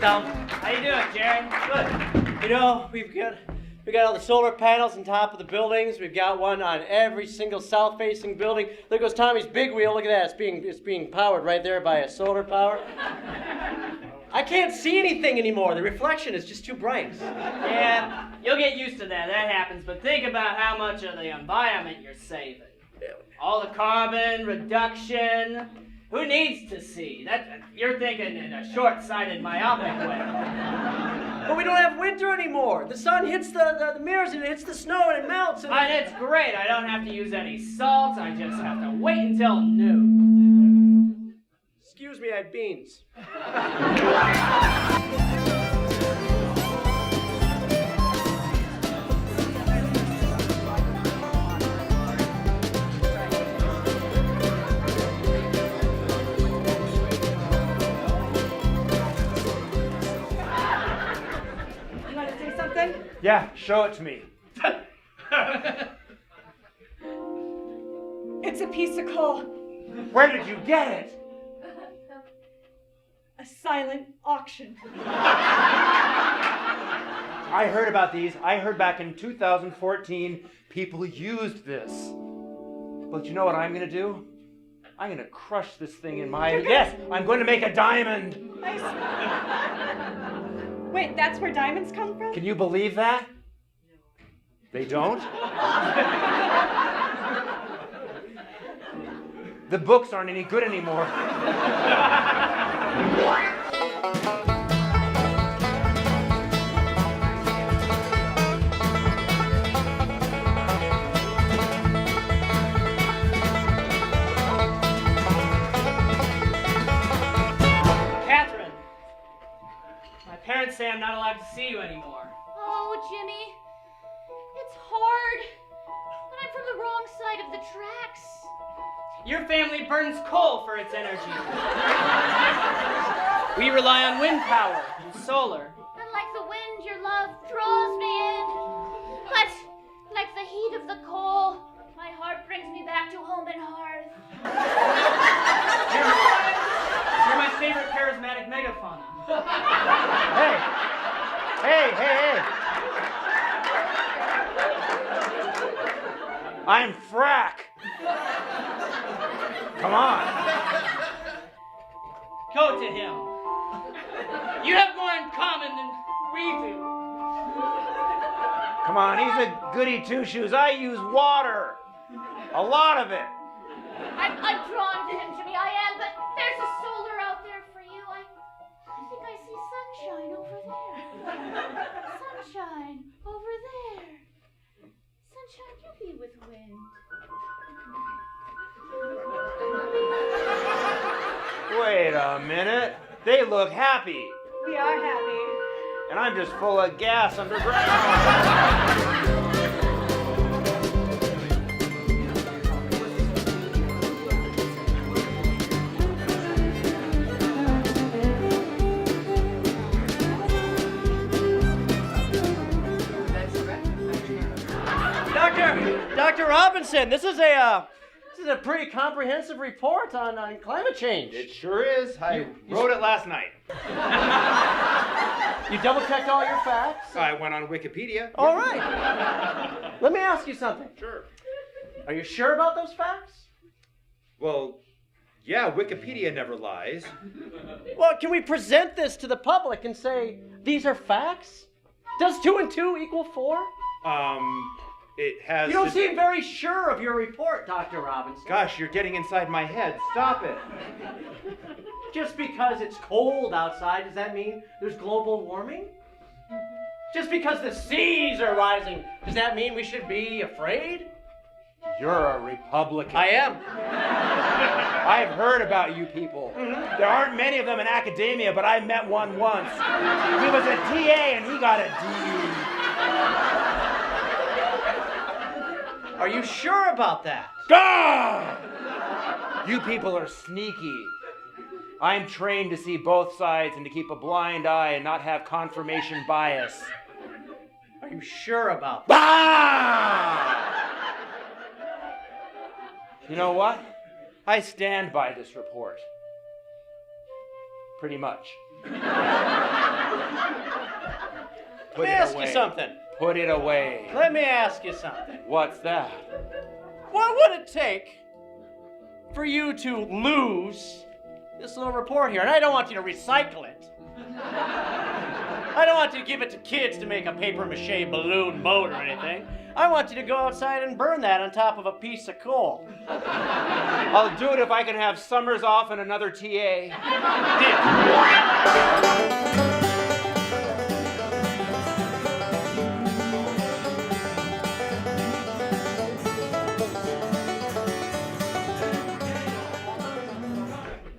Tom. How you doing, Jerry? Good. You know, we got all the solar panels on top of the buildings. We've got one on every single south-facing building. There goes Tommy's big wheel. Look at that. It's being powered right there by a solar power. I can't see anything anymore. The reflection is just too bright. Yeah, you'll get used to that. That happens. But think about how much of the environment you're saving. All the carbon reduction. Who needs to see? You're thinking in a short-sighted, myopic way. But we don't have winter anymore. The sun hits the mirrors and it hits the snow and it melts. And it's great. I don't have to use any salts. I just have to wait until noon. Excuse me, I had beans. Yeah, show it to me. It's a piece of coal. Where did you get it? A silent auction. I heard about these. I heard back in 2014 people used this. But you know what I'm going to do? I'm going to crush this thing in my... Yes, I'm going to make a diamond. Wait, that's where diamonds come from? Can you believe that? They don't? The books aren't any good anymore. Catherine, my parents say I'm not allowed to see you anymore. Oh, Jimmy, it's hard, but I'm from the wrong side of the tracks. Your family burns coal for its energy. We rely on wind power and solar. And like the wind, your love draws me in. But like the heat of the coal, my heart brings me back to home and hearth. You're my favorite charismatic megafauna. Hey. I'm Frack. Come on. Go to him. You have more in common than we do. Come on, he's a goody two-shoes. I use water. A lot of it. I'm drawn to him, Jimmy, I am, but there's a solar out there for you. I think I see sunshine over there. Sunshine over there. Sunshine, you be with wind. Wait a minute. They look happy. We are happy. And I'm just full of gas underground. Dr. Robinson, this is a pretty comprehensive report on climate change. It sure is. I wrote it last night. You double-checked all your facts? I went on Wikipedia. All right. Let me ask you something. Sure. Are you sure about those facts? Well, yeah, Wikipedia never lies. Well, can we present this to the public and say, these are facts? Does 2 and 2 equal 4? It has... You don't seem very sure of your report, Dr. Robinson. Gosh, you're getting inside my head. Stop it. Just because it's cold outside, does that mean there's global warming? Just because the seas are rising, does that mean we should be afraid? You're a Republican. I am. I've heard about you people. Mm-hmm. There aren't many of them in academia, but I met one once. He was a TA and he got a D. Are you sure about that? Ah! You people are sneaky. I'm trained to see both sides and to keep a blind eye and not have confirmation bias. Are you sure about that? Ah! You know what? I stand by this report. Pretty much. Let me ask you something. Put it away. Let me ask you something. What's that? What would it take for you to lose this little report here? And I don't want you to recycle it. I don't want you to give it to kids to make a paper mache balloon boat or anything. I want you to go outside and burn that on top of a piece of coal. I'll do it if I can have summers off and another TA.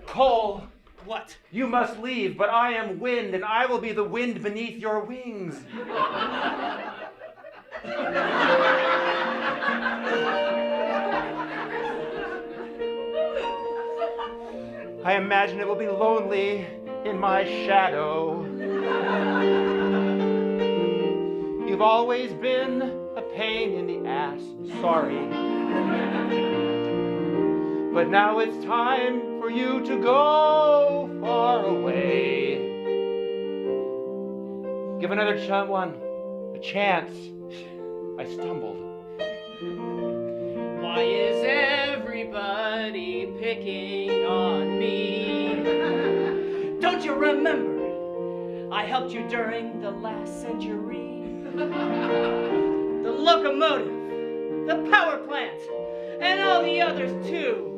Cole. What? You must leave, but I am wind, and I will be the wind beneath your wings. I imagine it will be lonely in my shadow. You've always been a pain in the ass, sorry. But now it's time for you to go far away. Give another one a chance. I stumbled. Why is everybody picking on me? Don't you remember? I helped you during the last century. The locomotive, the power plant, and all the others too.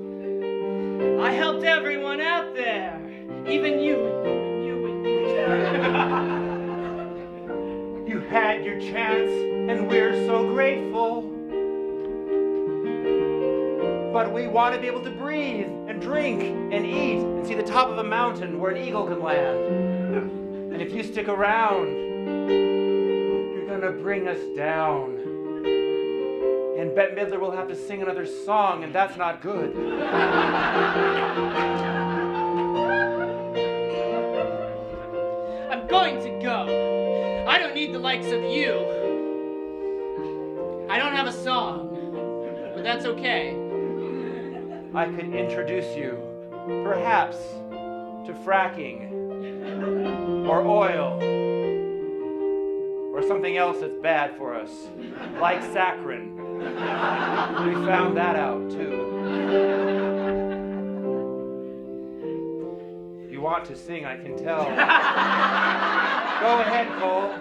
I helped everyone out there, even you and you and you and you. You had your chance, and we're so grateful. But we want to be able to breathe and drink and eat and see the top of a mountain where an eagle can land. And if you stick around, you're gonna bring us down. And Bette Midler will have to sing another song, and that's not good. I'm going to go. I don't need the likes of you. I don't have a song, but that's okay. I could introduce you, perhaps, to fracking, or oil, or something else that's bad for us, like saccharin. We found that out, too. You want to sing, I can tell. Go ahead, Cole.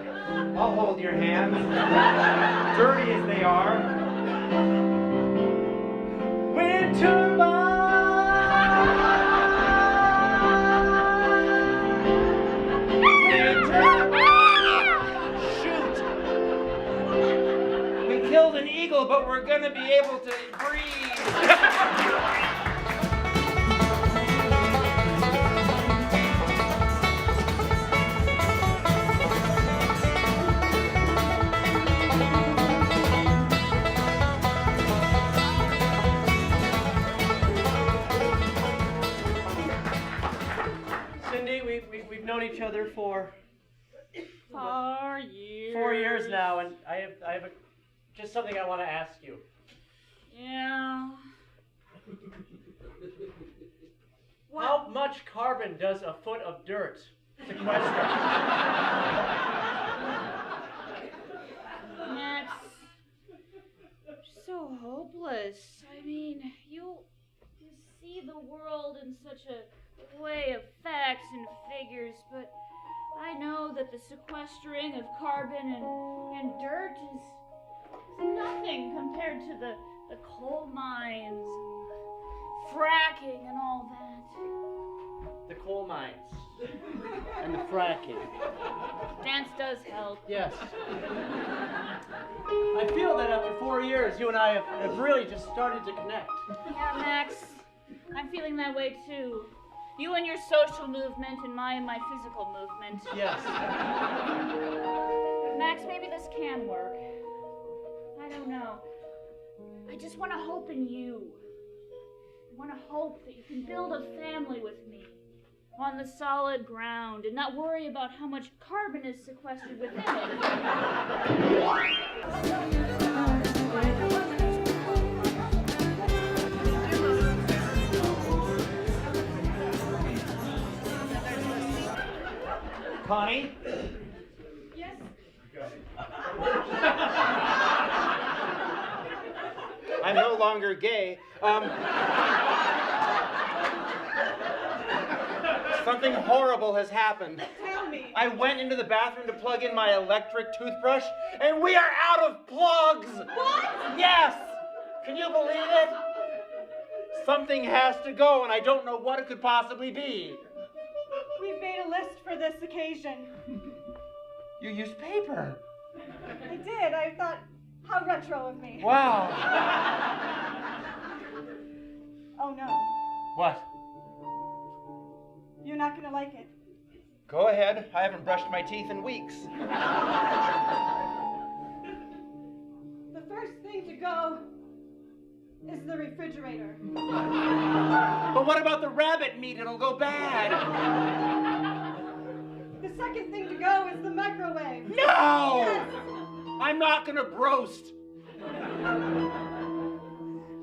I'll hold your hands, dirty as they are. Winter killed an eagle, but we're gonna be able to breathe. Cindy, we've known each other for 4 years. 4 years now, and I have just something I want to ask you. Yeah. How much carbon does a foot of dirt sequester? Max, you're so hopeless. I mean, you see the world in such a way of facts and figures, but I know that the sequestering of carbon and dirt is nothing compared to the coal mines and the fracking and all that. The coal mines and the fracking. Dance does help. Yes. I feel that after 4 years, you and I have really just started to connect. Yeah, Max, I'm feeling that way too. You and your social movement and my physical movement. Yes. Max, maybe this can work. I don't know. I just want to hope in you. I want to hope that you can build a family with me on the solid ground and not worry about how much carbon is sequestered within it. Connie? Yes? longer gay. Something horrible has happened. Tell me. I went into the bathroom to plug in my electric toothbrush, and we are out of plugs! What? Yes! Can you believe it? Something has to go, and I don't know what it could possibly be. We've made a list for this occasion. You used paper. I did. I thought, how retro of me. Wow. Oh no. What? You're not gonna like it. Go ahead. I haven't brushed my teeth in weeks. The first thing to go is the refrigerator. But what about the rabbit meat? It'll go bad. The second thing to go is the microwave. No! Yes. I'm not gonna broast. I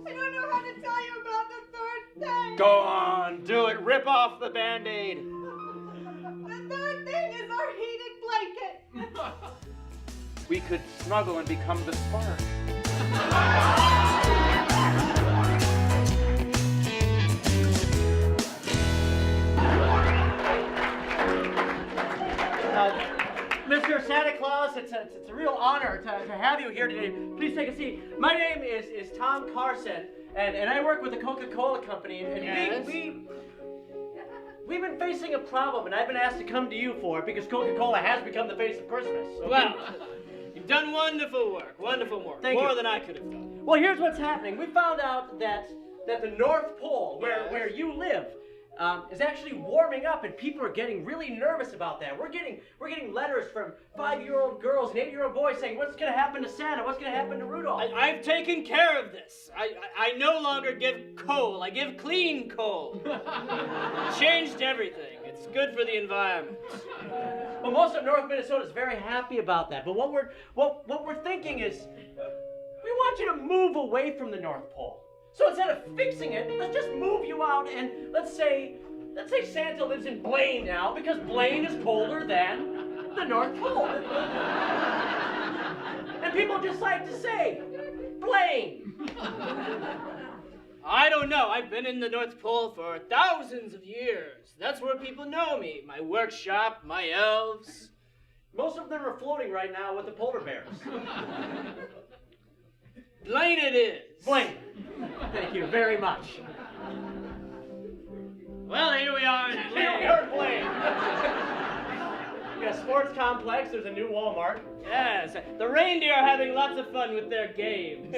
don't know how to tell you about the third thing. Go on, do it. Rip off the Band-Aid. The third thing is our heated blanket. We could snuggle and become the spark. Mr. Santa Claus, it's a real honor to have you here today. Please take a seat. My name is Tom Carson, and I work with the Coca-Cola Company, and Yes. we've been facing a problem, and I've been asked to come to you for it because Coca-Cola has become the face of Christmas. Okay? Well, you've done wonderful work. Wonderful work. Thank More you. than I could have done. Well, here's what's happening. We found out that the North Pole, where you live, is actually warming up, and people are getting really nervous about that. We're getting letters from 5-year-old girls and 8-year-old boys saying, "What's going to happen to Santa? What's going to happen to Rudolph?" I've taken care of this. I no longer give coal. I give clean coal. Changed everything. It's good for the environment. Well, most of North Minnesota is very happy about that. But what we're thinking is, we want you to move away from the North Pole. So instead of fixing it, let's just move you out, and let's say Santa lives in Blaine now, because Blaine is colder than the North Pole. And people just like to say, Blaine. I don't know. I've been in the North Pole for thousands of years. That's where people know me. My workshop, my elves. Most of them are floating right now with the polar bears. Blaine it is. Blaine. Thank you very much. Well, here we are in Here we Blaine. are in Blaine. We got a sports complex. There's a new Walmart. Yes, the reindeer are having lots of fun with their games.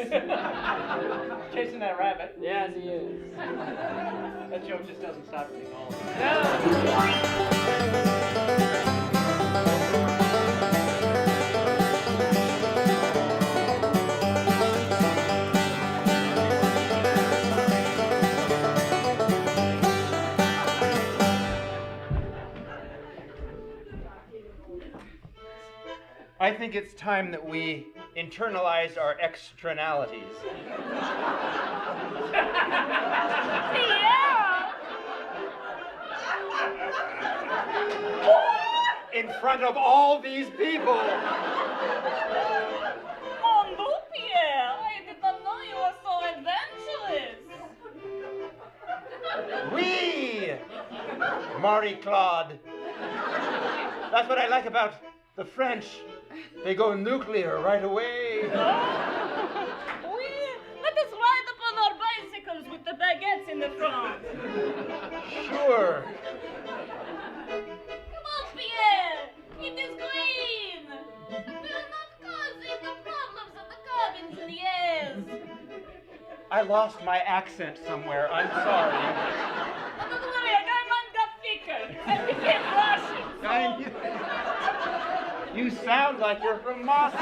Chasing that rabbit. Yes, he is. That joke just doesn't stop being old. I think it's time that we internalize our externalities. In front of all these people. Mon beau Pierre, I did not know you were so adventurous. Oui! Marie-Claude. That's what I like about the French. They go nuclear right away. Oui, let us ride upon our bicycles with the baguettes in the front. Sure. Come on, Pierre, it is green. We are not causing the problems of the cabins in the airs. I lost my accent somewhere. I'm sorry. Don't worry, our man got thicker and became Russian. You sound like you're from Moscow.